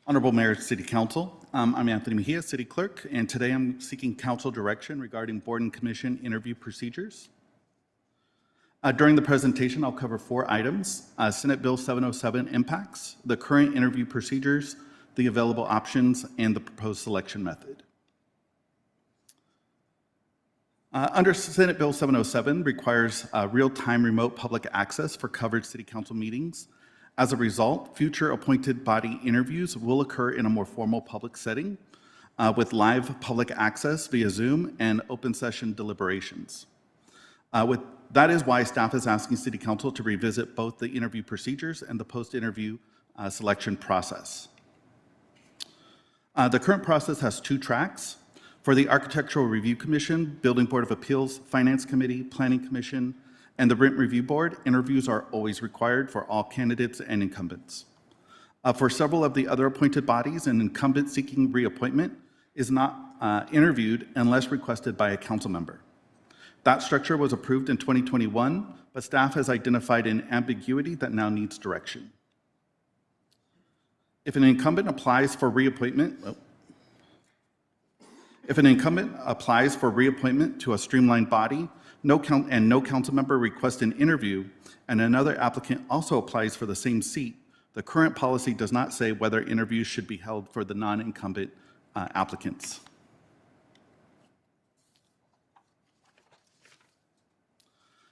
Honorable Mayor, City Council, I'm Anthony Mejia, City Clerk, and today I'm seeking council direction regarding board and commission interview procedures. During the presentation, I'll cover 4 items: Senate Bill 707 impacts, the current interview procedures, the available options, and the proposed selection method. Under Senate Bill 707 requires real-time remote public access for covered city council meetings. As a result, future appointed body interviews will occur in a more formal public setting with live public access via Zoom and open session deliberations. That is why staff is asking City Council to revisit both the interview procedures and the post-interview selection process. The current process has 2 tracks. For the Architectural Review Commission, Building Board of Appeals, Finance Committee, Planning Commission, and the Rent Review Board, interviews are always required for all candidates and incumbents. For several of the other appointed bodies, an incumbent seeking reappointment is not interviewed unless requested by a council member. That structure was approved in 2021, but staff has identified an ambiguity that now needs direction. If an incumbent applies for reappointment, to a streamlined body, no council member requests an interview, and another applicant also applies for the same seat, the current policy does not say whether interviews should be held for the non-incumbent applicants.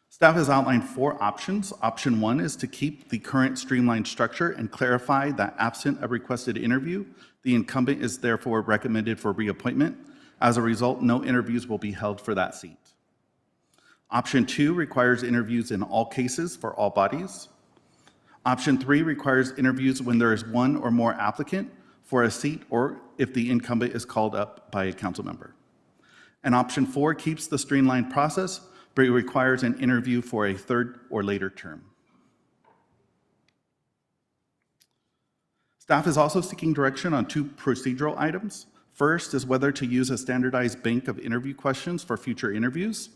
Staff has outlined 4 options. Option 1 is to keep the current streamlined structure and clarify that absent a requested interview, the incumbent is therefore recommended for reappointment. As a result, no interviews will be held for that seat. Option 2 requires interviews in all cases for all bodies. Option 3 requires interviews when there is 1 or more applicant for a seat or if the incumbent is called up by a council member. And option 4 keeps the streamlined process, but it requires an interview for a 3rd or later term. Staff is also seeking direction on 2 procedural items. First is whether to use a standardized bank of interview questions for future interviews,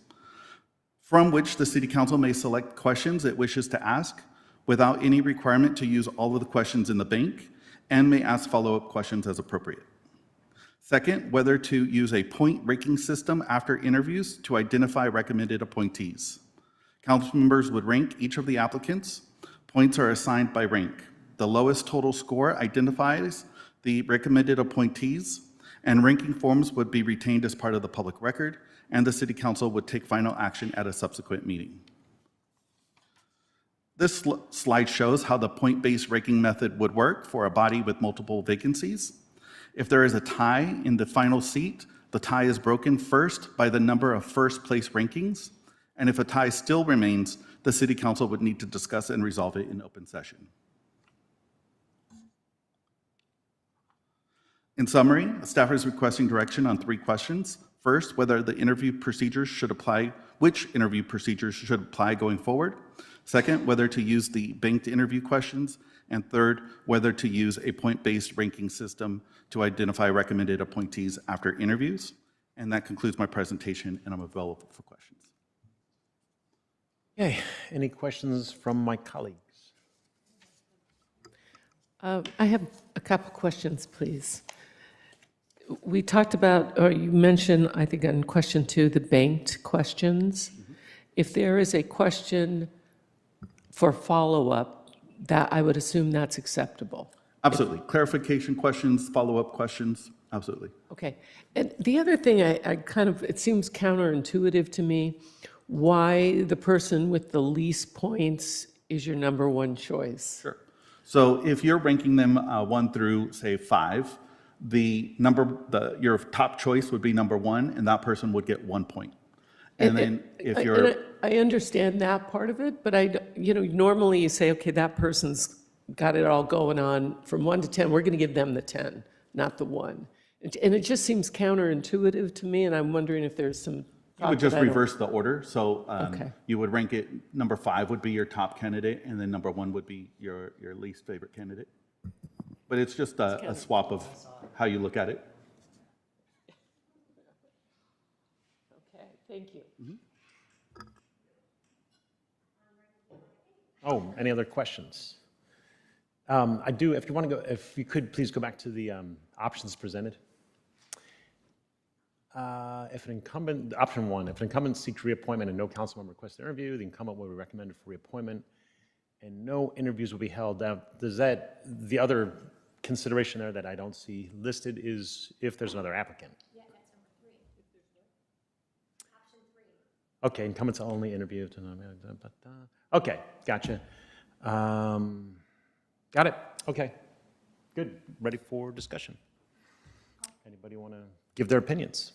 from which the City Council may select questions it wishes to ask without any requirement to use all of the questions in the bank, and may ask follow-up questions as appropriate. Second, whether to use a point ranking system after interviews to identify recommended appointees. Council members would rank each of the applicants. Points are assigned by rank. The lowest total score identifies the recommended appointees, and ranking forms would be retained as part of the public record, and the City Council would take final action at a subsequent meeting. This slide shows how the point-based ranking method would work for a body with multiple vacancies. If there is a tie in the final seat, the tie is broken first by the number of first-place rankings, and if a tie still remains, the City Council would need to discuss and resolve it in open session. In summary, staff is requesting direction on 3 questions. First, whether the interview procedures should apply, which interview procedures should apply going forward. Second, whether to use the banked interview questions. And third, whether to use a point-based ranking system to identify recommended appointees after interviews. And that concludes my presentation, and I'm available for questions. Okay, any questions from my colleagues? I have a couple questions, please. We talked about, or you mentioned, I think on question 2, the banked questions. Mm-hmm. If there is a question for follow-up, that I would assume that's acceptable. Absolutely. Clarification questions, follow-up questions, absolutely. Okay. And the other thing it seems counterintuitive to me, why the person with the least points is your number 1 choice. Sure. So if you're ranking them 1 through, say, 5, your top choice would be number 1, and that person would get 1 point. And then if you're... I understand that part of it, but normally you say, okay, that person's got it all going on from 1 to 10, we're going to give them the 10, not the 1. And it just seems counterintuitive to me, and I'm wondering if there's some... You would just reverse the order. So okay. You would rank it, number 5 would be your top candidate, and then number 1 would be your least favorite candidate. But it's just a swap of how you look at it. Okay, thank you. Mm-hmm. Oh, any other questions? I do, if you want to go, if you could please go back to the options presented. If an incumbent, option 1, if an incumbent seeks reappointment and no council member requests an interview, the incumbent will be recommended for reappointment and no interviews will be held. Does that, the other consideration there that I don't see listed is if there's another applicant? Yeah, that's number 3. Option 3. Okay, incumbents only interview. Okay, gotcha. Got it. Okay, good. Ready for discussion. Anybody want to give their opinions?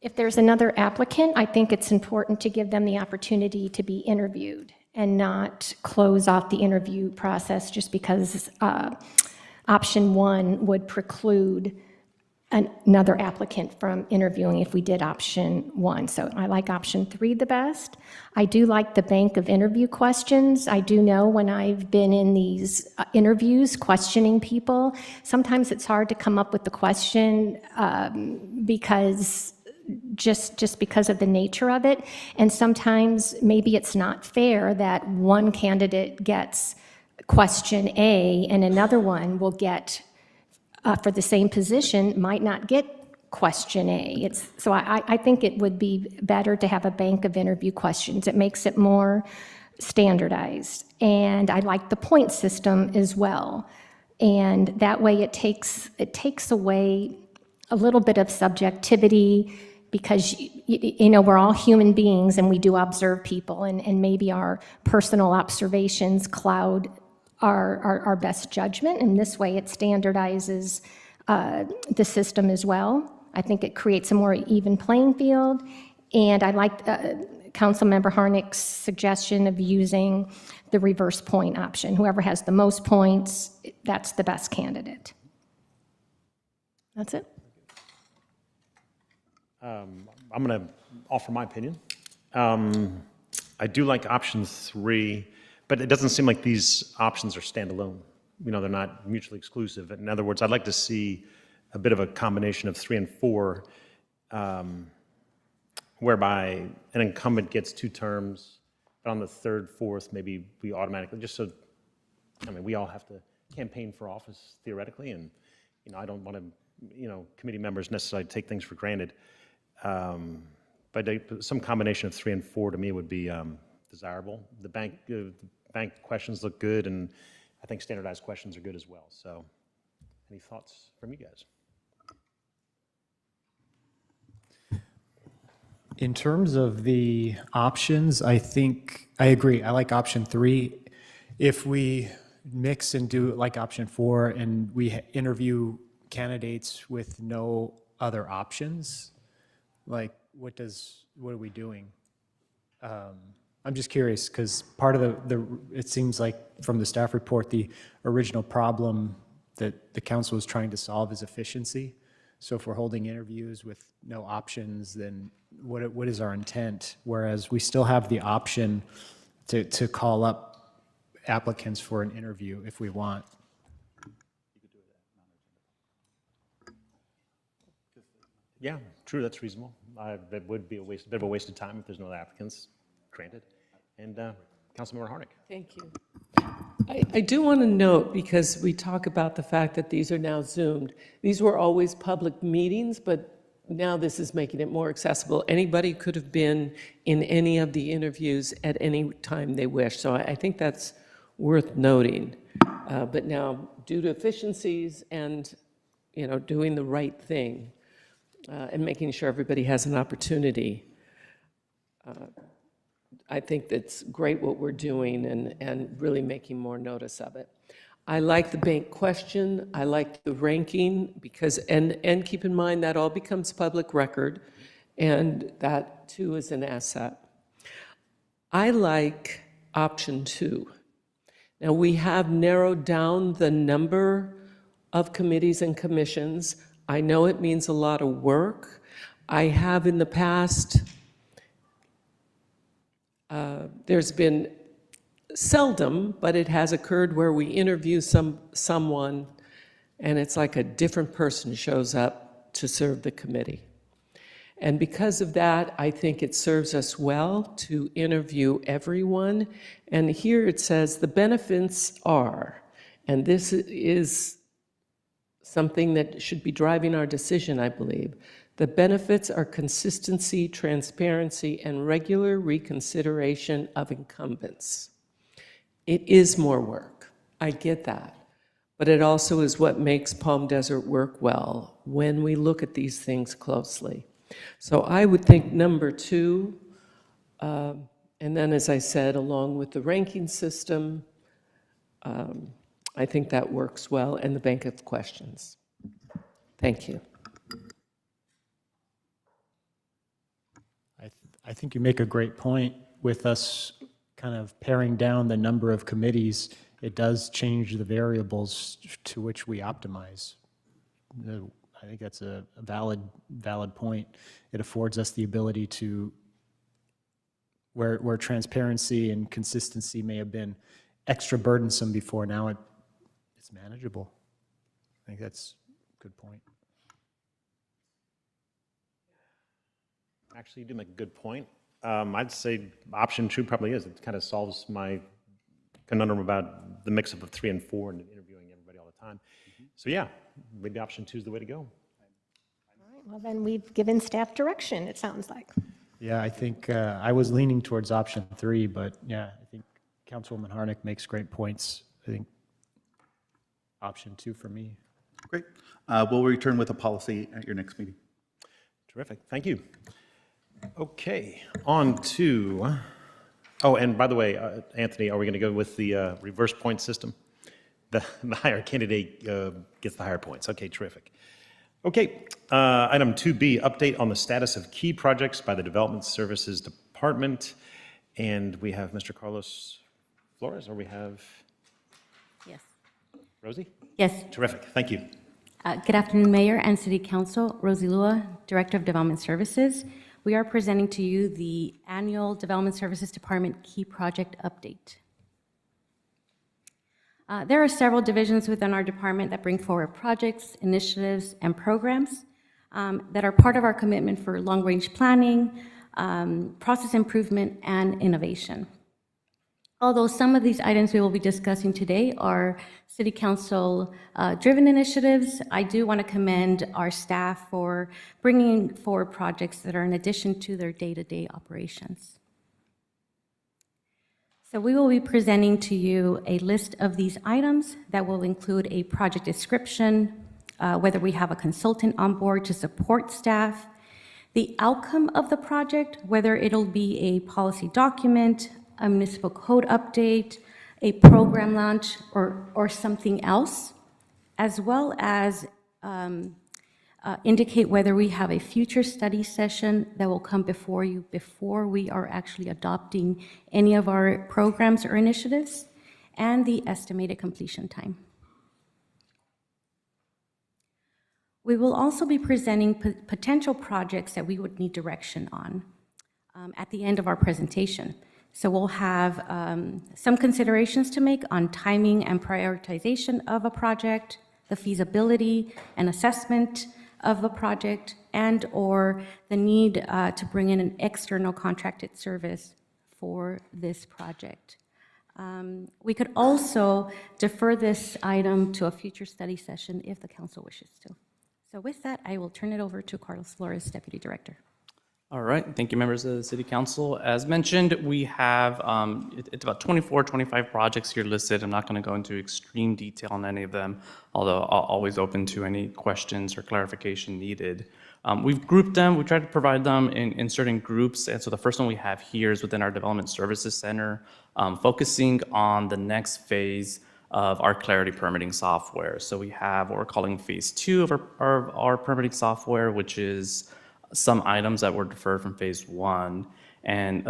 If there's another applicant, I think it's important to give them the opportunity to be interviewed and not close off the interview process just because option 1 would preclude another applicant from interviewing if we did option 1. So I like option 3 the best. I do like the bank of interview questions. I do know when I've been in these interviews questioning people, sometimes it's hard to come up with the question because just because of the nature of it. And sometimes maybe it's not fair that one candidate gets question A and another one will get, for the same position, might not get question A. So I think it would be better to have a bank of interview questions. It makes it more standardized. And I like the point system as well. And that way it takes away a little bit of subjectivity, because we're all human beings and we do observe people, and maybe our personal observations cloud our best judgment, and this way it standardizes the system as well. I think it creates a more even playing field, and I like Councilmember Harnick's suggestion of using the reverse point option. Whoever has the most points, that's the best candidate. That's it. I'm going to offer my opinion. I do like option 3, but it doesn't seem like these options are standalone. They're not mutually exclusive. In other words, I'd like to see a bit of a combination of 3 and 4, whereby an incumbent gets 2 terms, but on the 3rd, 4th, maybe we automatically, we all have to campaign for office theoretically, and I don't want to, committee members necessarily take things for granted. But some combination of 3 and 4 to me would be desirable. The bank questions look good, and I think standardized questions are good as well. So, any thoughts from you guys? In terms of the options, I think I agree. I like option 3. If we mix and do it like option 4, and we interview candidates with no other options, like what are we doing? I'm just curious, because part of it seems like from the staff report, the original problem that the council was trying to solve is efficiency. So if we're holding interviews with no options, then what is our intent? Whereas we still have the option to call up applicants for an interview if we want. Yeah, true, that's reasonable. That would be a bit of a waste of time if there's no applicants, granted. And Councilmember Harnick. Thank you. I do want to note, because we talk about the fact that these are now Zoomed. These were always public meetings, but now this is making it more accessible. Anybody could have been in any of the interviews at any time they wish. So I think that's worth noting. But now, due to efficiencies and doing the right thing, and making sure everybody has an opportunity, I think that's great what we're doing, and really making more notice of it. I like the bank question. I like the ranking, because, and keep in mind that all becomes public record, and that too is an asset. I like option 2. Now, we have narrowed down the number of committees and commissions. I know it means a lot of work. I have in the past, there's been seldom, but it has occurred where we interview someone, and it's like a different person shows up to serve the committee. And because of that, I think it serves us well to interview everyone. And here it says the benefits are, and this is something that should be driving our decision, I believe. The benefits are consistency, transparency, and regular reconsideration of incumbents. It is more work. I get that. But it also is what makes Palm Desert work well when we look at these things closely. So I would think number 2, and then as I said, along with the ranking system, I think that works well, and the bank of questions. Thank you. I think you make a great point with us kind of paring down the number of committees. It does change the variables to which we optimize. I think that's a valid point. It affords us the ability to, where transparency and consistency may have been extra burdensome before, now it's manageable. I think that's a good point. Actually, you do make a good point. I'd say option 2 probably is. It kind of solves my conundrum about the mix-up of 3 and 4 and interviewing everybody all the time. So yeah, maybe option 2 is the way to go. All right, well, then we've given staff direction, it sounds like. Yeah, I think I was leaning towards option 3, but yeah, I think Councilwoman Harnick makes great points. I think option 2 for me. Great. We'll return with a policy at your next meeting. Terrific, thank you. Okay, on to, oh, and by the way, Anthony, are we going to go with the reverse point system? The higher candidate gets the higher points. Okay, terrific. Okay, item 2B, update on the status of key projects by the Development Services Department. And we have Mr. Carlos Flores, or we have Yes. Rosie? Yes. Terrific, thank you. Good afternoon, Mayor and City Council. Rosie Lua, Director of Development Services. We are presenting to you the annual Development Services Department Key Project Update. There are several divisions within our department that bring forward projects, initiatives, and programs that are part of our commitment for long-range planning, process improvement, and innovation. Although some of these items we will be discussing today are City Council driven initiatives, I do want to commend our staff for bringing forward projects that are in addition to their day-to-day operations. So we will be presenting to you a list of these items that will include a project description, whether we have a consultant on board to support staff, the outcome of the project, whether it'll be a policy document, a municipal code update, a program launch, or something else, as well as indicate whether we have a future study session that will come before you before we are actually adopting any of our programs or initiatives, and the estimated completion time. We will also be presenting potential projects that we would need direction on at the end of our presentation. So we'll have some considerations to make on timing and prioritization of a project, the feasibility and assessment of a project, and or the need to bring in an external contracted service for this project. We could also defer this item to a future study session if the council wishes to. So with that, I will turn it over to Carlos Flores, Deputy Director. All right, thank you, members of the City Council. As mentioned, we have, it's about 24, 25 projects here listed. I'm not going to go into extreme detail on any of them, although I'm always open to any questions or clarification needed. We've grouped them, we tried to provide them in certain groups, and so the first one we have here is within our Development Services Center, focusing on the next phase of our Clarity permitting software. So we have what we're calling phase 2 of our permitting software, which is some items that were deferred from phase 1. And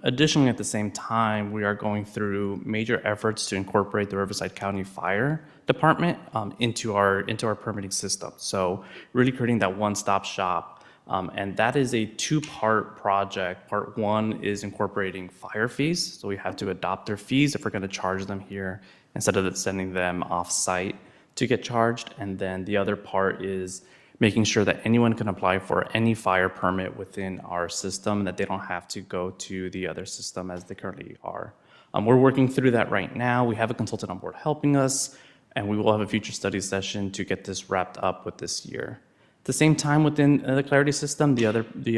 additionally, at the same time, we are going through major efforts to incorporate the Riverside County Fire Department into our permitting system. So really creating that one-stop shop And that is a two-part project. Part one is incorporating fire fees. So we have to adopt their fees if we're going to charge them here instead of sending them off-site to get charged. And then the other part is making sure that anyone can apply for any fire permit within our system, that they don't have to go to the other system as they currently are. We're working through that right now. We have a consultant on board helping us, and we will have a future study session to get this wrapped up with this year. At the same time, within the Clarity system, the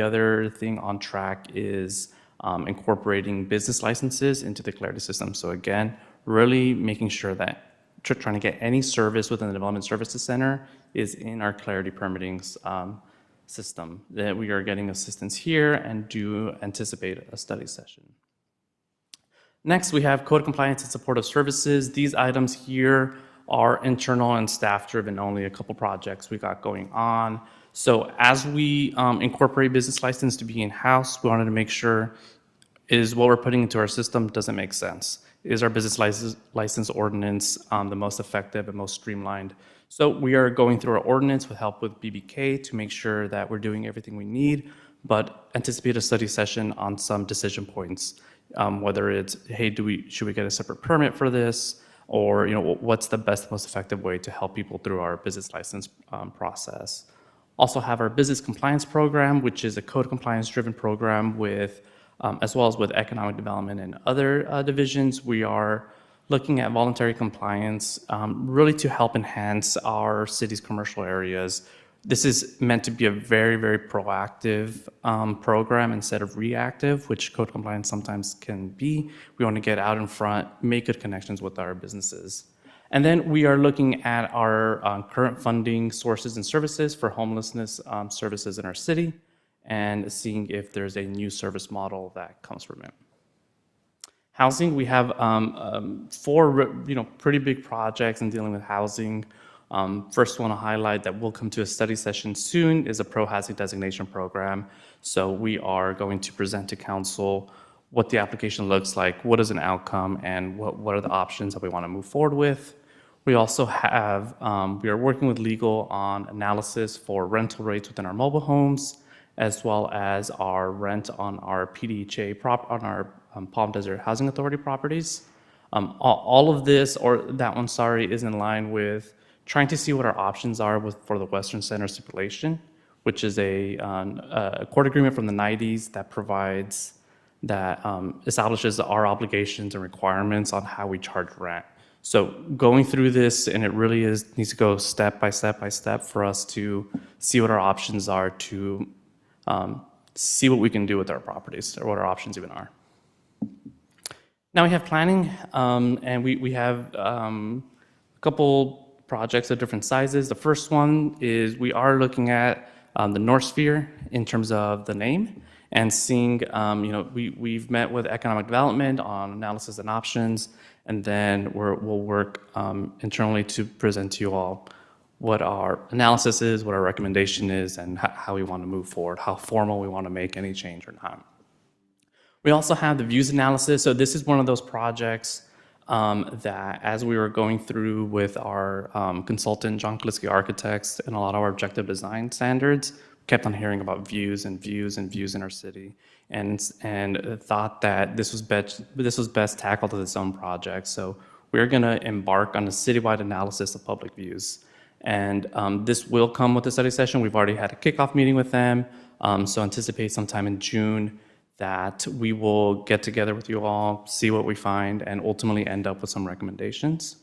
other thing on track is incorporating business licenses into the Clarity system. So again, really making sure that trying to get any service within the Development Services Center is in our Clarity permitting system. That we are getting assistance here and do anticipate a study session. Next, we have code compliance and supportive services. These items here are internal and staff-driven, only a couple projects we got going on. So as we incorporate business license to be in-house, we wanted to make sure is what we're putting into our system, does it make sense? Is our business license ordinance the most effective and most streamlined? So we are going through our ordinance with help with BBK to make sure that we're doing everything we need, but anticipate a study session on some decision points, whether it's, hey, should we get a separate permit for this? Or what's the best, most effective way to help people through our business license process. Also have our business compliance program, which is a code compliance-driven program with, as well as with economic development and other divisions. We are looking at voluntary compliance, really to help enhance our city's commercial areas. This is meant to be a very, very proactive program instead of reactive, which code compliance sometimes can be. We want to get out in front, make good connections with our businesses. And then we are looking at our current funding sources and services for homelessness services in our city and seeing if there's a new service model that comes from it. Housing, we have 4 pretty big projects in dealing with housing. First one to highlight that will come to a study session soon is a pro-housing designation program. So we are going to present to council what the application looks like, what is an outcome, and what are the options that we want to move forward with. We also have, we are working with legal on analysis for rental rates within our mobile homes, as well as our rent on our PDHA, on our Palm Desert Housing Authority properties. All of this, or that one, sorry, is in line with trying to see what our options are for the Western Center stipulation, which is a court agreement from the 90s that establishes our obligations and requirements on how we charge rent. So going through this, and it really needs to go step by step by step for us to see what our options are, to see what we can do with our properties, or what our options even are. Now we have planning, and we have a couple projects of different sizes. The first one is we are looking at the North Sphere in terms of the name, and seeing, we've met with economic development on analysis and options, and then we'll work internally to present to you all what our analysis is, what our recommendation is, and how we want to move forward, how formal we want to make any change or not. We also have the views analysis. So this is one of those projects that as we were going through with our consultant, John Kaliski Architects, and a lot of our objective design standards, kept on hearing about views and views and views in our city, and thought that this was best tackled as its own project. So we're going to embark on a citywide analysis of public views. And this will come with the study session. We've already had a kickoff meeting with them, so anticipate sometime in June that we will get together with you all, see what we find, and ultimately end up with some recommendations.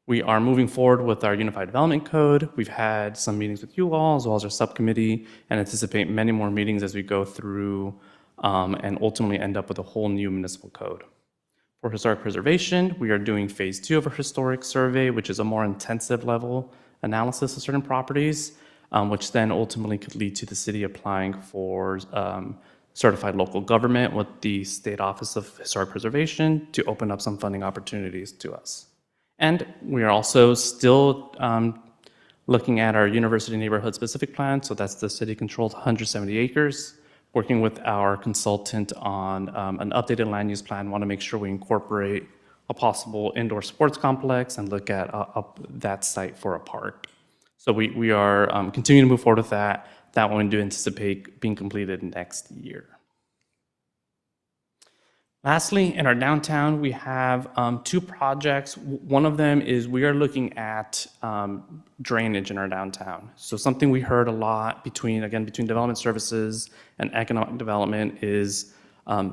We are moving forward with our Unified Development Code. We've had some meetings with you all, as well as our subcommittee, and anticipate many more meetings as we go through and ultimately end up with a whole new municipal code. For historic preservation, we are doing phase 2 of our historic survey, which is a more intensive level analysis of certain properties, which then ultimately could lead to the city applying for certified local government with the State Office of Historic Preservation to open up some funding opportunities to us. And we are also still looking at our university neighborhood specific plan. So that's the city controlled 170 acres, working with our consultant on an updated land use plan. Want to make sure we incorporate a possible indoor sports complex and look at up that site for a park. So we are continuing to move forward with that. That one we do anticipate being completed next year. Lastly, in our downtown, we have two projects. One of them is we are looking at drainage in our downtown. So something we heard a lot between development services and economic development is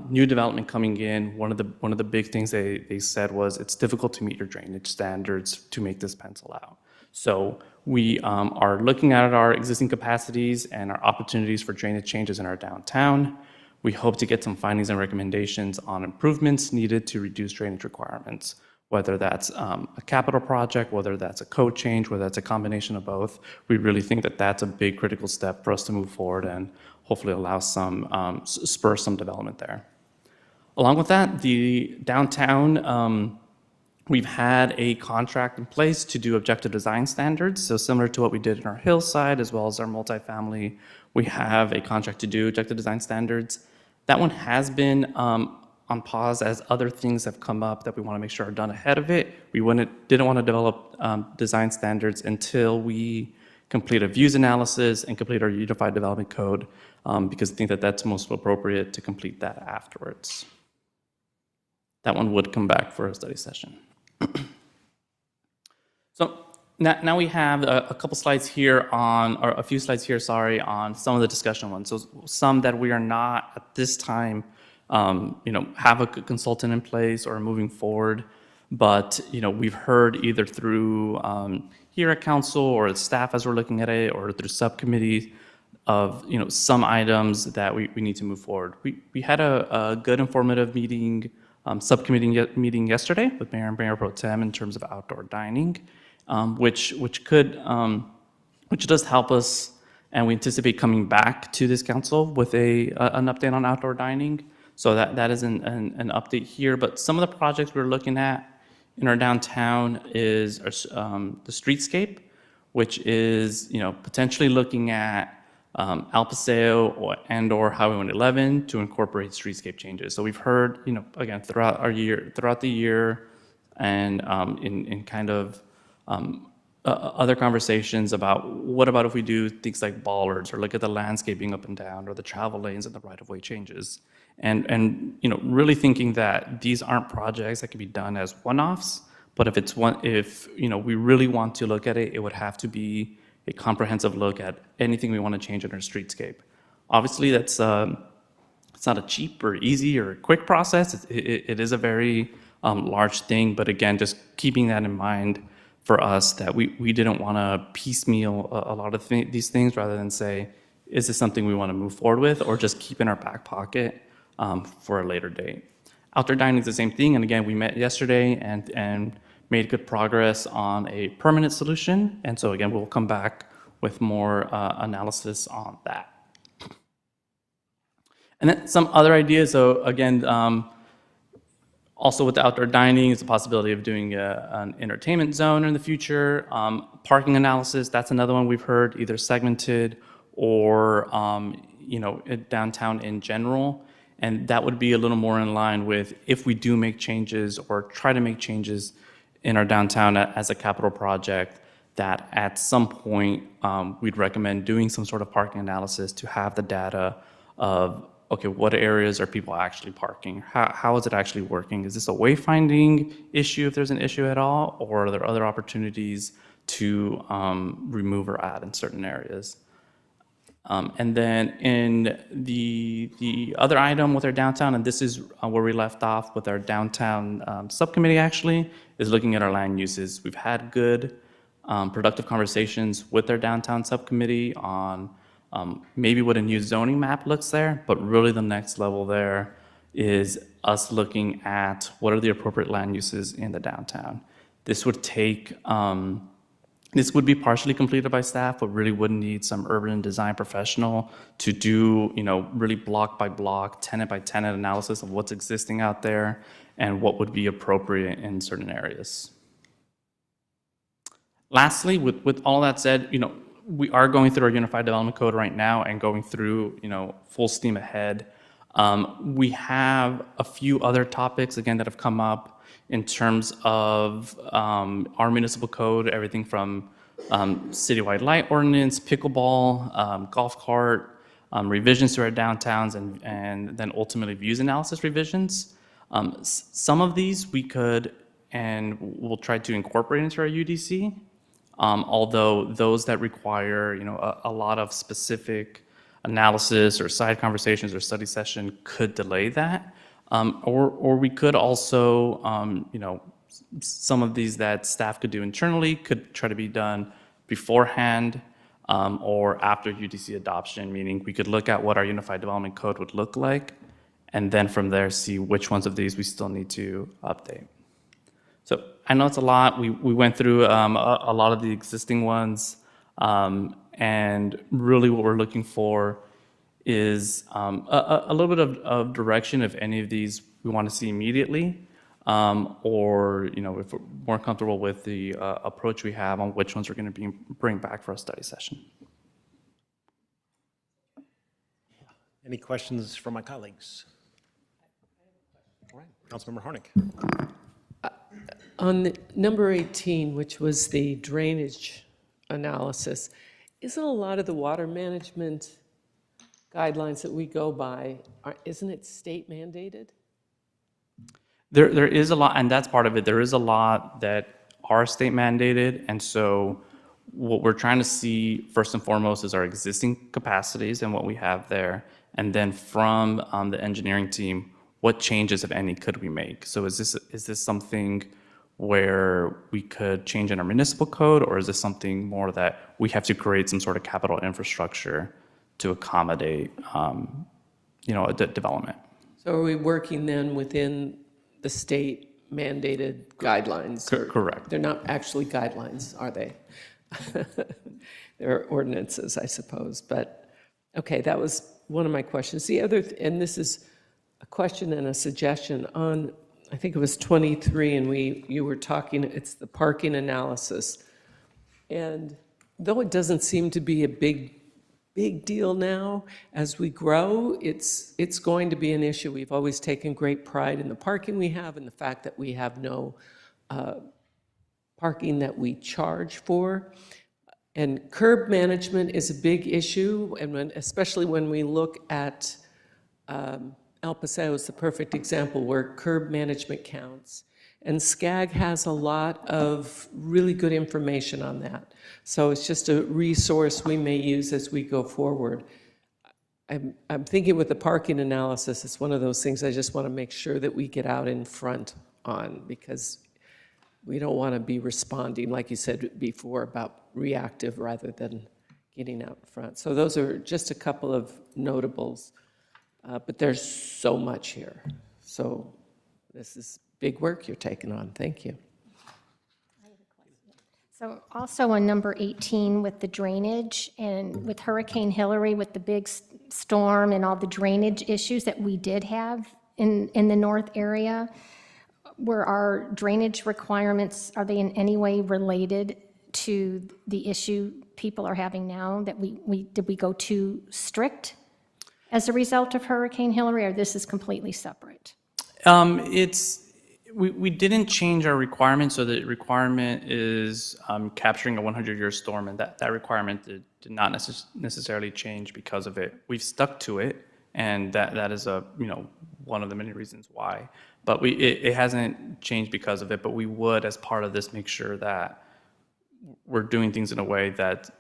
new development coming in. One of the big things they said was it's difficult to meet your drainage standards to make this pencil out. So we are looking at our existing capacities and our opportunities for drainage changes in our downtown. We hope to get some findings and recommendations on improvements needed to reduce drainage requirements, whether that's a capital project, whether that's a code change, whether that's a combination of both. We really think that that's a big critical step for us to move forward and hopefully allow some, spur some development there. Along with that, the downtown, we've had a contract in place to do objective design standards. So similar to what we did in our hillside, as well as our multifamily, we have a contract to do objective design standards. That one has been on pause as other things have come up that we want to make sure are done ahead of it. We didn't want to develop design standards until we complete a views analysis and complete our unified development code, because I think that that's most appropriate to complete that afterwards. That one would come back for a study session. So now we have a couple slides here on, or a few slides here, sorry, on some of the discussion ones. So some that we are not at this time, have a consultant in place or moving forward, but, we've heard either through here at council or staff as we're looking at it, or through subcommittee of, some items that we need to move forward. We had a good informative meeting, subcommittee meeting yesterday with Mayor and Mayor Pro Tem in terms of outdoor dining, which does help us, and we anticipate coming back to this council with an update on outdoor dining. So that is an update here. But some of the projects we're looking at in our downtown is the streetscape, which is potentially looking at Al Paseo or Highway 111 to incorporate streetscape changes. So we've heard, again, throughout the year, and in kind of other conversations about what about if we do things like bollards, or look at the landscaping up and down, or the travel lanes and the right-of-way changes, and really thinking that these aren't projects that can be done as one-offs, but if we really want to look at it, it would have to be a comprehensive look at anything we want to change in our streetscape. Obviously, that's it's not a cheap or easy or quick process. It is a very large thing, but again, just keeping that in mind for us, that we didn't want to piecemeal a lot of these things, rather than say, is this something we want to move forward with, or just keep in our back pocket for a later date. Outdoor dining is the same thing, and again, we met yesterday and made good progress on a permanent solution, and so again, we'll come back with more analysis on that. And then some other ideas, so again, also with the outdoor dining is the possibility of doing an entertainment zone in the future. Parking analysis, that's another one we've heard, either segmented or downtown in general. And that would be a little more in line with if we do make changes or try to make changes in our downtown as a capital project, that at some point we'd recommend doing some sort of parking analysis to have the data of, okay, what areas are people actually parking? How is it actually working? Is this a wayfinding issue if there's an issue at all? Or are there other opportunities to remove or add in certain areas? And then in the other item with our downtown, and this is where we left off with our downtown subcommittee actually, is looking at our land uses. We've had good, productive conversations with our downtown subcommittee on maybe what a new zoning map looks there, but really the next level there is us looking at what are the appropriate land uses in the downtown. This would take, this would be partially completed by staff, but really would need some urban design professional to do, really block by block, tenant by tenant analysis of what's existing out there and what would be appropriate in certain areas. Lastly, with all that said, we are going through our Unified Development Code right now and going through, full steam ahead. We have a few other topics, again, that have come up in terms of our municipal code, everything from citywide light ordinance, pickleball, golf cart, revisions to our downtowns, and then ultimately views analysis revisions. Some of these we could and we'll try to incorporate into our UDC, although those that require a lot of specific analysis or side conversations or study session could delay that. Or we could also, some of these that staff could do internally could try to be done beforehand or after UDC adoption, meaning we could look at what our Unified Development Code would look like, and then from there see which ones of these we still need to update. So I know it's a lot. We went through a lot of the existing ones, and really what we're looking for is a little bit of direction if any of these we want to see immediately, or if we're more comfortable with the approach we have on which ones we're going to bring back for a study session. Any questions from my colleagues? All right, Councilmember Harnick. On the number 18, which was the drainage analysis, isn't a lot of the water management guidelines that we go by, isn't it state mandated? There is a lot, and that's part of it. There is a lot that are state mandated, and so what we're trying to see first and foremost is our existing capacities and what we have there, and then from the engineering team, what changes, if any, could we make? So is this something where we could change in our municipal code, or is this something more that we have to create some sort of capital infrastructure to accommodate, development? So are we working then within the state mandated guidelines? Correct. They're not actually guidelines, are they? They're ordinances, I suppose, but, okay, that was one of my questions. The other, and this is a question and a suggestion on, I think it was 23, and you were talking, it's the parking analysis. And though it doesn't seem to be a big deal now, as we grow, it's going to be an issue. We've always taken great pride in the parking we have and the fact that we have no parking that we charge for. And curb management is a big issue, and especially when we look at El Paseo is the perfect example where curb management counts. And SCAG has a lot of really good information on that. So it's just a resource we may use as we go forward. I'm thinking with the parking analysis, it's one of those things I just want to make sure that we get out in front on, because we don't want to be responding, like you said before, about reactive rather than getting out front. So those are just a couple of notables. But there's so much here. So this is big work you're taking on. Thank you. So also on number 18 with the drainage and with Hurricane Hillary, with the big storm and all the drainage issues that we did have in the north area, were our drainage requirements, are they in any way related to the issue people are having now, that did we go too strict as a result of Hurricane Hillary, or this is completely separate? We didn't change our requirement, so the requirement is capturing a 100-year storm, and that requirement did not necessarily change because of it. We've stuck to it, and that is one of the many reasons why. But it hasn't changed because of it. But we would, as part of this, make sure that we're doing things in a way that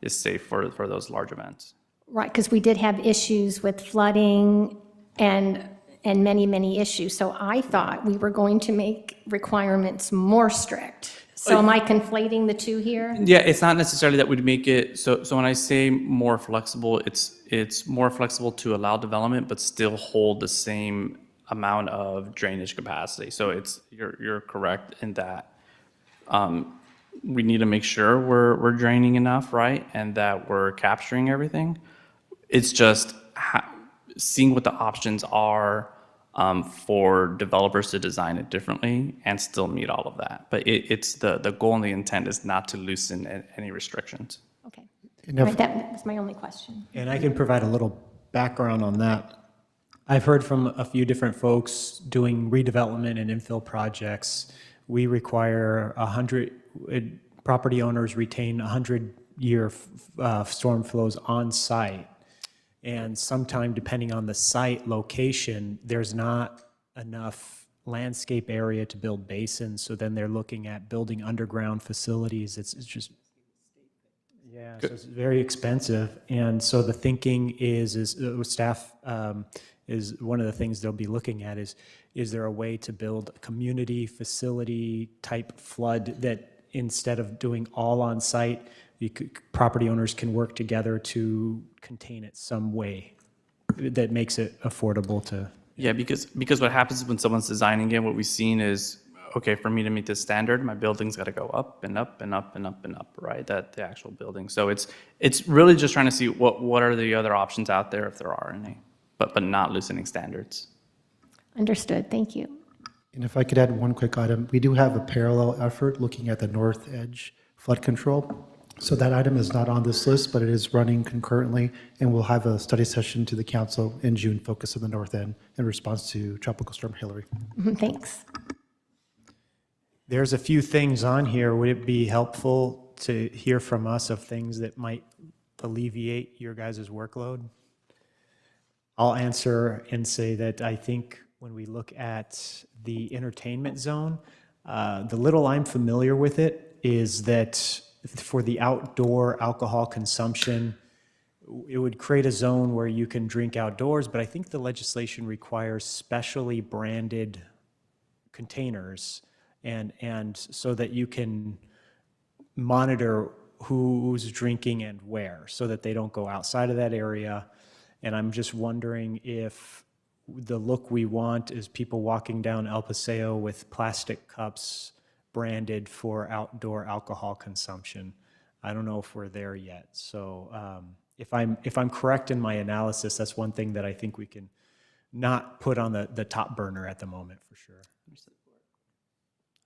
is safe for those large events. Right, because we did have issues with flooding and many, many issues. So I thought we were going to make requirements more strict. So am I conflating the two here? Yeah, it's not necessarily that we'd make it, so when I say more flexible, it's more flexible to allow development, but still hold the same amount of drainage capacity. So you're correct in that. We need to make sure we're draining enough, right? And that we're capturing everything. It's just seeing what the options are for developers to design it differently and still meet all of that. But it's the goal and the intent is not to loosen any restrictions. Okay. And All right, that was my only question. And I can provide a little background on that. I've heard from a few different folks doing redevelopment and infill projects. We require property owners retain 100-year storm flows on site. And sometime, depending on the site location, there's not enough landscape area to build basins. So then they're looking at building underground facilities. It's just, yeah, so it's very expensive. And so the thinking is staff is one of the things they'll be looking at is there a way to build a community facility type flood that instead of doing all on site, property owners can work together to contain it some way that makes it affordable to. Yeah, because what happens when someone's designing it, what we've seen is, okay, for me to meet this standard, my building's got to go up and up and up and up and up, right? That the actual building. So it's really just trying to see what are the other options out there if there are any, but not loosening standards. Understood, thank you. And if I could add one quick item, we do have a parallel effort looking at the north edge flood control. So that item is not on this list, but it is running concurrently, and we'll have a study session to the council in June focused on the north end in response to Tropical Storm Hillary. Thanks. There's a few things on here. Would it be helpful to hear from us of things that might alleviate your guys' workload? I'll answer and say that I think when we look at the entertainment zone, the little I'm familiar with it is that for the outdoor alcohol consumption, it would create a zone where you can drink outdoors, but I think the legislation requires specially branded containers and so that you can monitor who's drinking and where so that they don't go outside of that area. And I'm just wondering if the look we want is people walking down El Paseo with plastic cups branded for outdoor alcohol consumption. I don't know if we're there yet. So if I'm correct in my analysis, that's one thing that I think we can not put on the top burner at the moment for sure.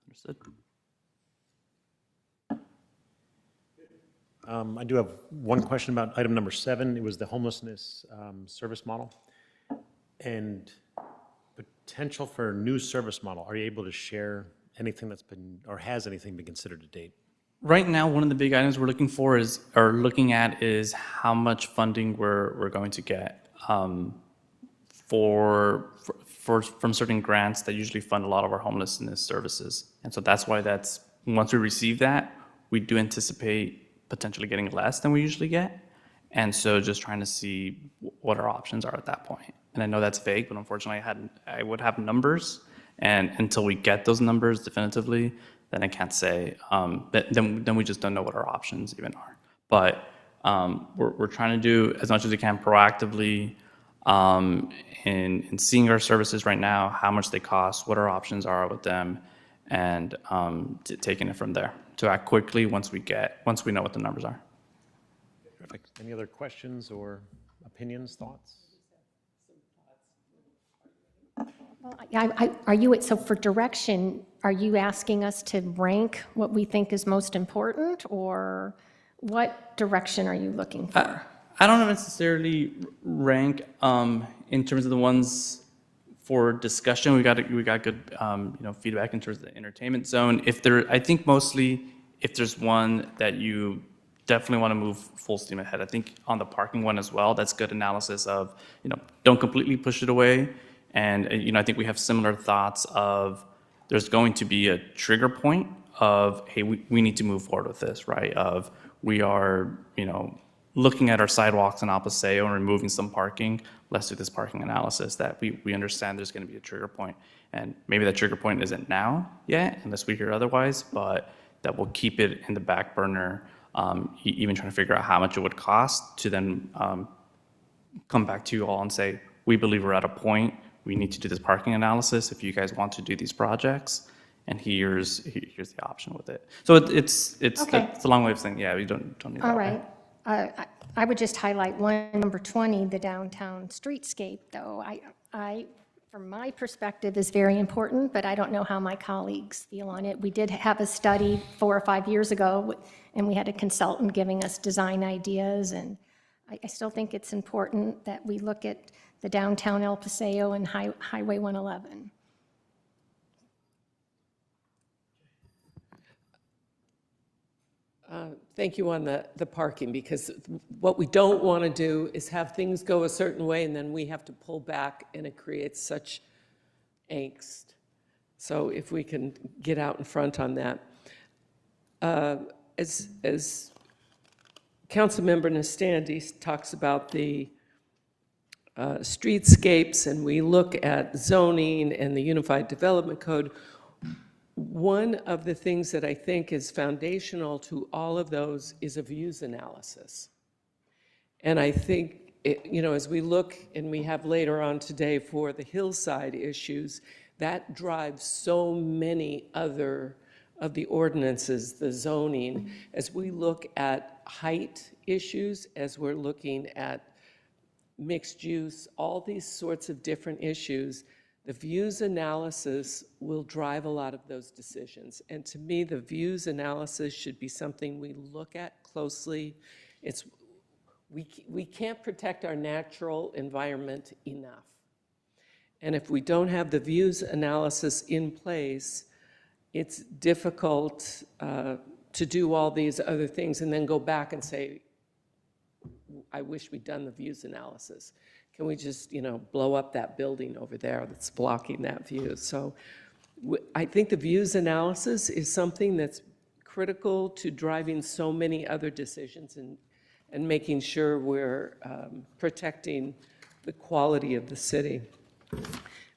Understood. I do have one question about item number 7. It was the homelessness service model and potential for a new service model. Are you able to share anything that's been, or has anything been considered to date? Right now, one of the big items we're looking for looking at is how much funding we're going to get from certain grants that usually fund a lot of our homelessness services. And so that's why once we receive that, we do anticipate potentially getting less than we usually get. And so just trying to see what our options are at that point. And I know that's vague, but unfortunately I would have numbers. And until we get those numbers definitively, then I can't say, then we just don't know what our options even are. But we're trying to do as much as we can proactively in seeing our services right now, how much they cost, what our options are with them, and taking it from there to act quickly once we know what the numbers are. Perfect. Any other questions or opinions, thoughts? Well, so for direction, are you asking us to rank what we think is most important, or what direction are you looking for? I don't necessarily rank in terms of the ones for discussion. We got good feedback in terms of the entertainment zone. I think mostly if there's one that you definitely want to move full steam ahead. I think on the parking one as well, that's good analysis of don't completely push it away. And I think we have similar thoughts of there's going to be a trigger point of, hey, we need to move forward with this, right? Of we are, looking at our sidewalks in El Paseo and removing some parking. Let's do this parking analysis that we understand there's going to be a trigger point. And maybe that trigger point isn't now yet, unless we hear otherwise, but that will keep it in the back burner, even trying to figure out how much it would cost to then come back to you all and say, we believe we're at a point. We need to do this parking analysis if you guys want to do these projects, and here's the option with it. So it's Okay. a long way of saying, yeah, we don't need that. All right. I would just highlight number 20, the downtown streetscape, though. From my perspective, is very important, but I don't know how my colleagues feel on it. We did have a study 4 or 5 years ago, and we had a consultant giving us design ideas, and I still think it's important that we look at the downtown El Paseo and Highway 111. Thank you on the parking, because what we don't want to do is have things go a certain way and then we have to pull back and it creates such angst. So if we can get out in front on that. As Councilmember Nastandi talks about the streetscapes and we look at zoning and the Unified Development Code, one of the things that I think is foundational to all of those is a views analysis. And I think, as we look, and we have later on today for the hillside issues, that drives so many other of the ordinances, the zoning, as we look at height issues, as we're looking at mixed use, all these sorts of different issues, the views analysis will drive a lot of those decisions. And to me, the views analysis should be something we look at closely. We can't protect our natural environment enough. And if we don't have the views analysis in place, it's difficult to do all these other things and then go back and say, I wish we'd done the views analysis. Can we just, blow up that building over there that's blocking that view? So I think the views analysis is something that's critical to driving so many other decisions and making sure we're protecting the quality of the city.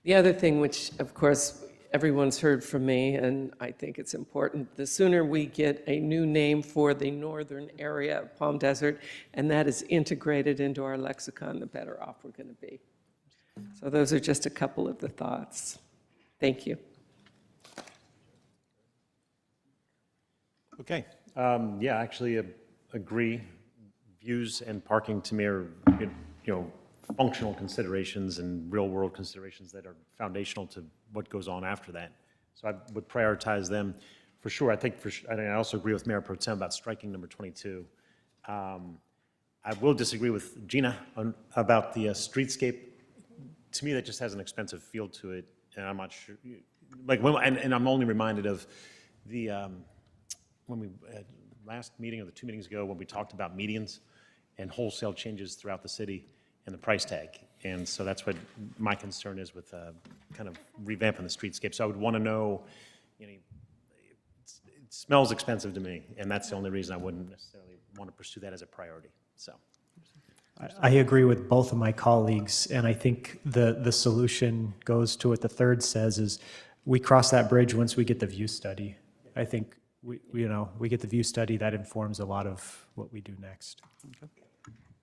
The other thing, which of course everyone's heard from me, and I think it's important, the sooner we get a new name for the northern area of Palm Desert, and that is integrated into our lexicon, the better off we're going to be. So those are just a couple of the thoughts. Thank you. Okay, yeah, actually agree. Views and parking to me are, functional considerations and real-world considerations that are foundational to what goes on after that. So I would prioritize them for sure. I think and I also agree with Mayor Pro Tem about striking number 22. I will disagree with Gina about the streetscape. To me, that just has an expensive feel to it, and I'm not sure. And I'm only reminded of the when we last meeting or the 2 meetings ago when we talked about medians and wholesale changes throughout the city and the price tag. And so that's what my concern is with kind of revamping the streetscape. So I would want to know, it smells expensive to me, and that's the only reason I wouldn't necessarily want to pursue that as a priority. So I agree with both of my colleagues, and I think the solution goes to what the third says is we cross that bridge once we get the view study. I think we get the view study, that informs a lot of what we do next. Okay.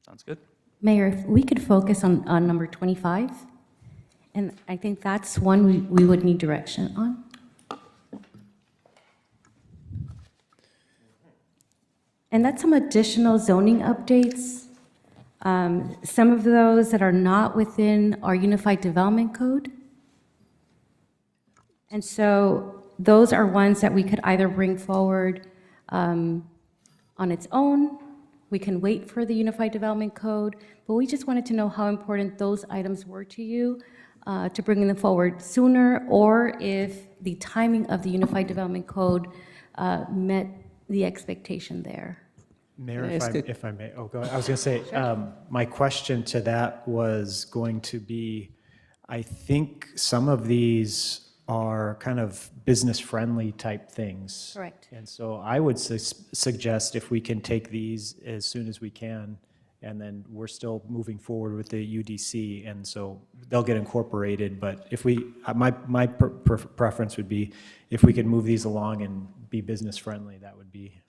Sounds good. Mayor, if we could focus on number 25, and I think that's one we would need direction on. And that's some additional zoning updates. Some of those that are not within our Unified Development Code. And so those are ones that we could either bring forward on its own. We can wait for the Unified Development Code, but we just wanted to know how important those items were to you to bring them forward sooner, or if the timing of the Unified Development Code met the expectation there. Mayor, Can I ask if I may, go ahead. I was going to say, my question to that was going to be, I think some of these are kind of business-friendly type things. Correct. And so I would suggest if we can take these as soon as we can, and then we're still moving forward with the UDC, and so they'll get incorporated. But if my preference would be if we could move these along and be business-friendly, that would be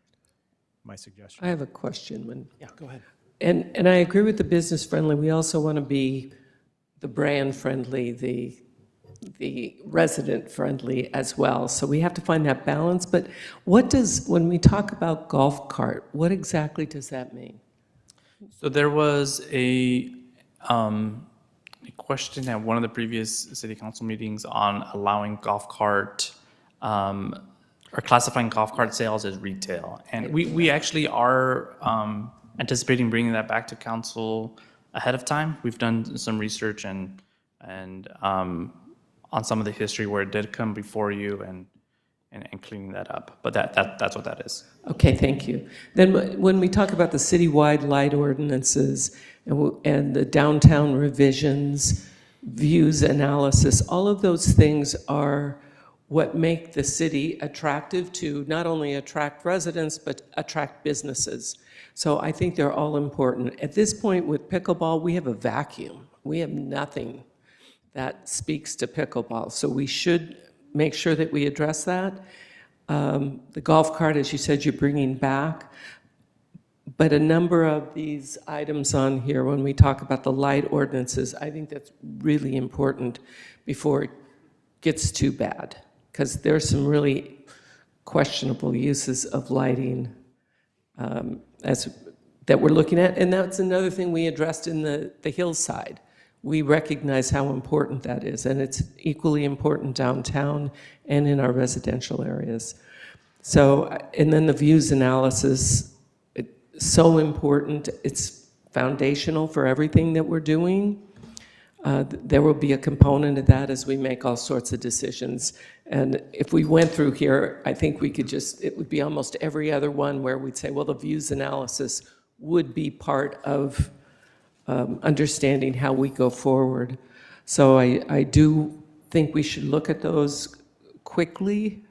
my suggestion. I have a question. yeah, go ahead. And I agree with the business friendly. We also want to be the brand friendly, the resident friendly as well. So we have to find that balance. But when we talk about golf cart, what exactly does that mean? So there was a question at one of the previous city council meetings on allowing golf cart or classifying golf cart sales as retail. And we actually are anticipating bringing that back to council ahead of time. We've done some research and on some of the history where it did come before you, and and cleaning that up. But that's what that is. Okay, thank you. Then when we talk about the citywide light ordinances and the downtown revisions, views analysis, all of those things are what make the city attractive to not only attract residents, but attract businesses. So I think they're all important. At this point with pickleball, we have a vacuum. We have nothing that speaks to pickleball. So we should make sure that we address that. The golf cart, as you said, you're bringing back. But a number of these items on here, when we talk about the light ordinances, I think that's really important before it gets too bad, because there's some really questionable uses of lighting that we're looking at. And that's another thing we addressed in the hillside. We recognize how important that is, and it's equally important downtown and in our residential areas. So, and then the views analysis, it's so important. It's foundational for everything that we're doing. There will be a component of that as we make all sorts of decisions. And if we went through here, I think we could just, it would be almost every other one where we'd say, well, the views analysis would be part of understanding how we go forward. So I do think we should look at those quickly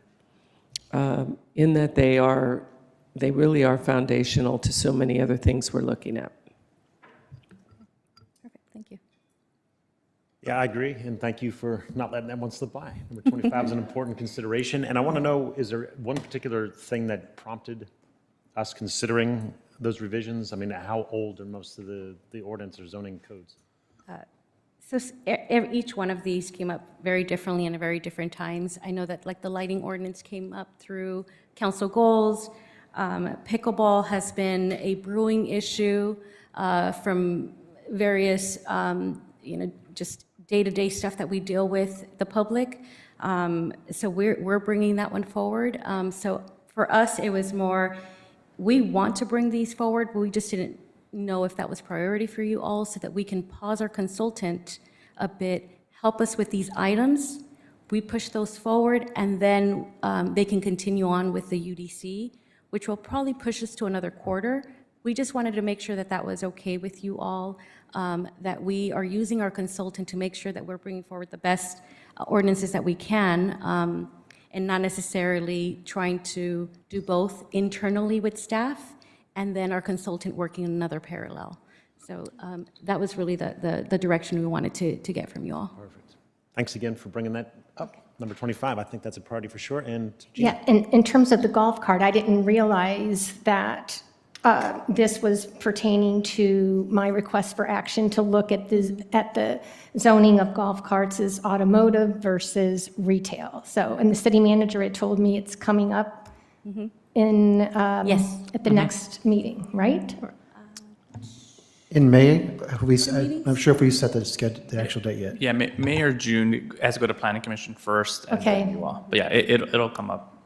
in that they really are foundational to so many other things we're looking at. Perfect, thank you. Yeah, I agree, and thank you for not letting that one slip by. Number 25 is an important consideration, and I want to know, is there one particular thing that prompted us considering those revisions? I mean, how old are most of the ordinance or zoning codes? So each one of these came up very differently and at very different times. I know that like the lighting ordinance came up through council goals. Pickleball has been a brewing issue from various, just day-to-day stuff that we deal with the public. So we're bringing that one forward. So for us, it was more, we want to bring these forward, but we just didn't know if that was priority for you all, so that we can pause our consultant a bit, help us with these items. We push those forward, and then they can continue on with the UDC, which will probably push us to another quarter. We just wanted to make sure that that was okay with you all, that we are using our consultant to make sure that we're bringing forward the best ordinances that we can, and not necessarily trying to do both internally with staff and then our consultant working in another parallel. So that was really the direction we wanted to get from you all. Perfect. Thanks again for bringing that up. Number 25, I think that's a priority for sure. And Jean? Yeah, in terms of the golf cart, I didn't realize that this was pertaining to my request for action to look at the zoning of golf carts as automotive versus retail. So, and the city manager had told me it's coming up in, Yes. at the next meeting, right? In May, I'm sure if we set the actual date yet. Yeah, May or June, it has to go to planning commission first, and then Okay. you all. But yeah, it'll come up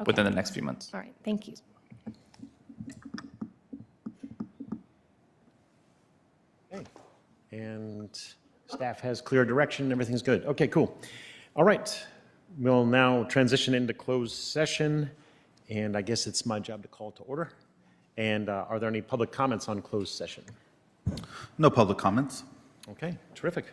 within the next few months. All right, thank you. Okay. And staff has clear direction, everything's good. Okay, cool. All right, we'll now transition into closed session, and I guess it's my job to call to order. And are there any public comments on closed session? No public comments. Okay, terrific.